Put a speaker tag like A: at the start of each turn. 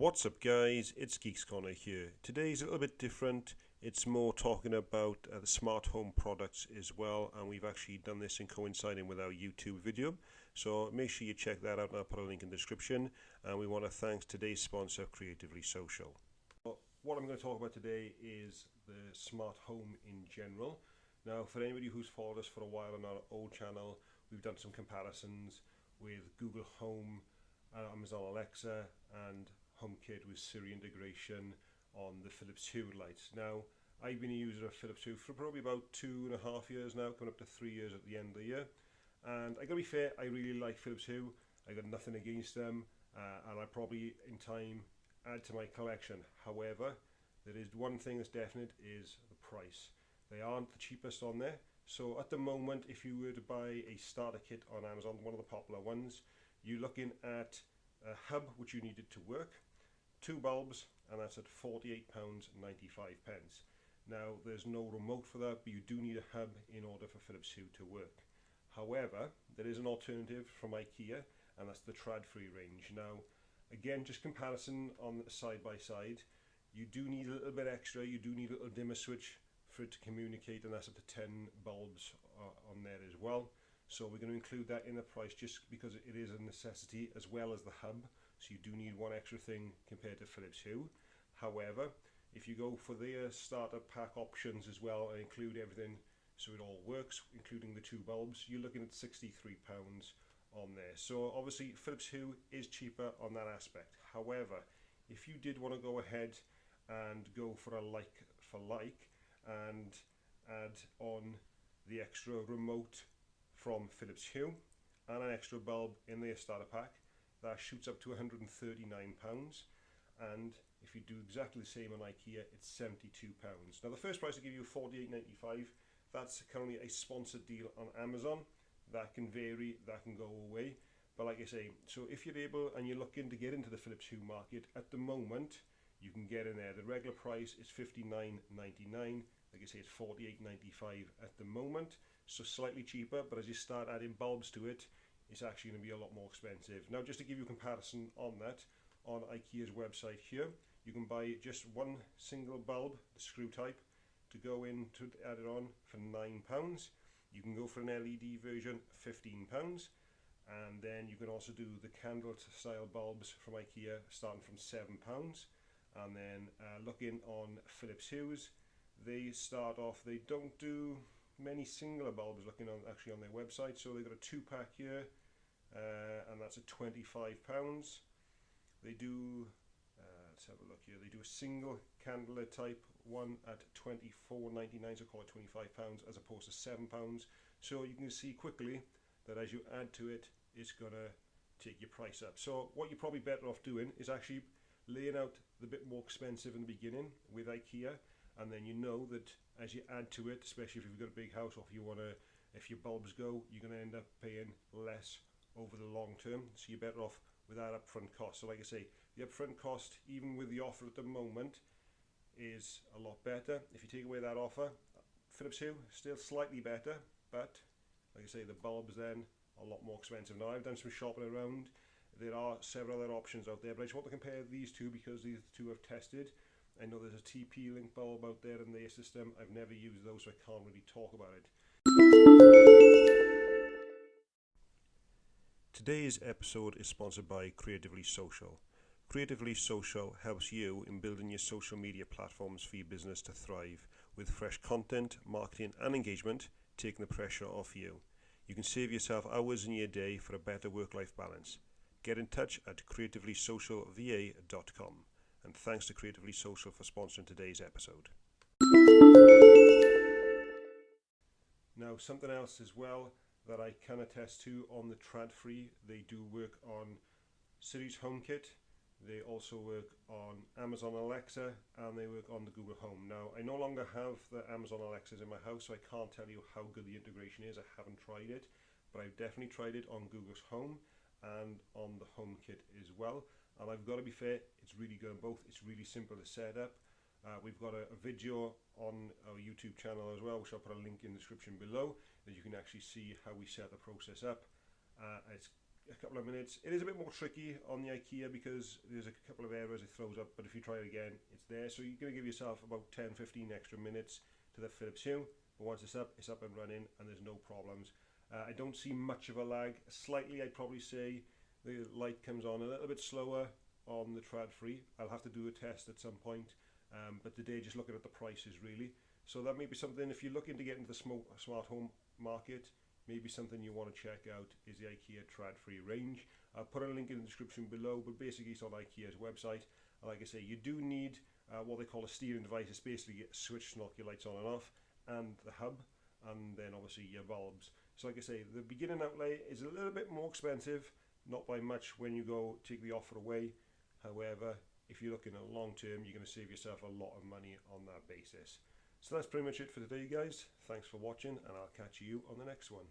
A: What's up guys, it's Geeks Corner here. Today's a little bit different. It's more talking about the smart home products as well, and we've actually done this in coinciding with our YouTube video. So make sure you check that out, and I'll put a link in the description. And we want to thank today's sponsor, Creatively Social. What I'm going to talk about today is the smart home in general. Now, for anybody who's followed us for a while on our old channel, we've done some comparisons with Google Home, Amazon Alexa, and HomeKit with Siri integration on the Philips Hue lights. Now, I've been a user of Philips Hue for probably about 2.5 years now, coming up to 3 years at the end of the year. And I gotta be fair, I really like Philips Hue. I got nothing against them, and I probably in time add to my collection. However, there is one thing that's definite, is the price. They aren't the cheapest on there. So at the moment, if you were to buy a starter kit on Amazon, one of the popular ones, you're looking at a hub which you needed to work, 2 bulbs, and that's at £48.95. Now, there's no remote for that, but you do need a hub in order for Philips Hue to work. However, there is an alternative from Ikea, and that's the Tradfri range. Now, again, just comparison on side by side, you do need a little bit extra. You do need a little dimmer switch for it to communicate, and that's up to 10 bulbs on there as well. So we're going to include that in the price just because it is a necessity, as well as the hub. So you do need one extra thing compared to Philips Hue. However, if you go for their starter pack options as well and include everything so it all works, including the 2 bulbs, you're looking at £63 on there. So obviously Philips Hue is cheaper on that aspect. However, if you did want to go ahead and go for a like for like and add on the extra remote from Philips Hue and an extra bulb in their starter pack, that shoots up to £139, and if you do exactly the same on Ikea, it's £72. Now, the first price I give you, £48.95, that's currently a sponsored deal on Amazon. That can vary, that can go away, but like I say, so if you're able and you're looking to get into the Philips Hue market, at the moment you can get in there. The regular price is £59.99. Like I say, it's £48.95 at the moment, so slightly cheaper, but as you start adding bulbs to it, it's actually going to be a lot more expensive. Now, just to give you a comparison on that, on Ikea's website here, you can buy just one single bulb, the screw type, to go in to add it on for £9. You can go for an LED version, £15, and then you can also do the candle style bulbs from Ikea starting from £7. And then looking on Philips Hue's, they start off, they don't do many singular bulbs looking on actually on their website, so they've got a 2-pack here, and that's at £25. They do let's have a look here, they do a single candle type one at £24.99, so call it £25 as opposed to £7. So you can see quickly that as you add to it, it's gonna take your price up. So what you're probably better off doing is actually laying out the bit more expensive in the beginning with Ikea, and then you know that as you add to it, especially if you've got a big house or if your bulbs go, you're going to end up paying less over the long term. So you're better off with that upfront cost. So like I say, the upfront cost, even with the offer at the moment, is a lot better. If you take away that offer, Philips Hue still slightly better, but like I say, the bulbs then are a lot more expensive. Now, I've done some shopping around. There are several other options out there, but I just want to compare these two because these two I've tested. I know there's a TP-Link bulb out there in their system. I've never used those, so I can't really talk about it. Today's episode is sponsored by Creatively Social. Creatively Social helps you in building your social media platforms for your business to thrive with fresh content, marketing and engagement, taking the pressure off you. You can save yourself hours in your day for a better work-life balance. Get in touch at creativelysocialva.com. And thanks to Creatively Social for sponsoring today's episode. Now, something else as well that I can attest to on the Tradfri, they do work on Siri's HomeKit. They also work on Amazon Alexa, and they work on the Google Home. Now, I no longer have the Amazon Alexas in my house, so I can't tell you how good the integration is. I haven't tried it, but I've definitely tried it on Google's Home and on the HomeKit as well. And I've got to be fair, it's really good on both. It's really simple to set up. We've got a video on our YouTube channel as well, which I'll put a link in the description below, that you can actually see how we set the process up. It's a couple of minutes. It is a bit more tricky on the Ikea because there's a couple of errors it throws up, but if you try it again, it's there. So you're going to give yourself about 10-15 extra minutes to the Philips Hue, but once it's up and running, and there's no problems. I don't see much of a lag. Slightly, I'd probably say the light comes on a little bit slower on the Tradfri. I'll have to do a test at some point, but today just looking at the prices really. So that may be something, if you're looking to get into the smart home market, maybe something you want to check out is the Ikea Tradfri range. I'll put a link in the description below, but basically it's on Ikea's website. Like I say, you do need what they call a steering device. It's basically a switch to knock your lights on and off, and the hub, and then obviously your bulbs. So like I say, the beginning outlay is a little bit more expensive, not by much when you go take the offer away. However, if you're looking at long term, you're going to save yourself a lot of money on that basis. So that's pretty much it for today, guys. Thanks for watching, and I'll catch you on the next one.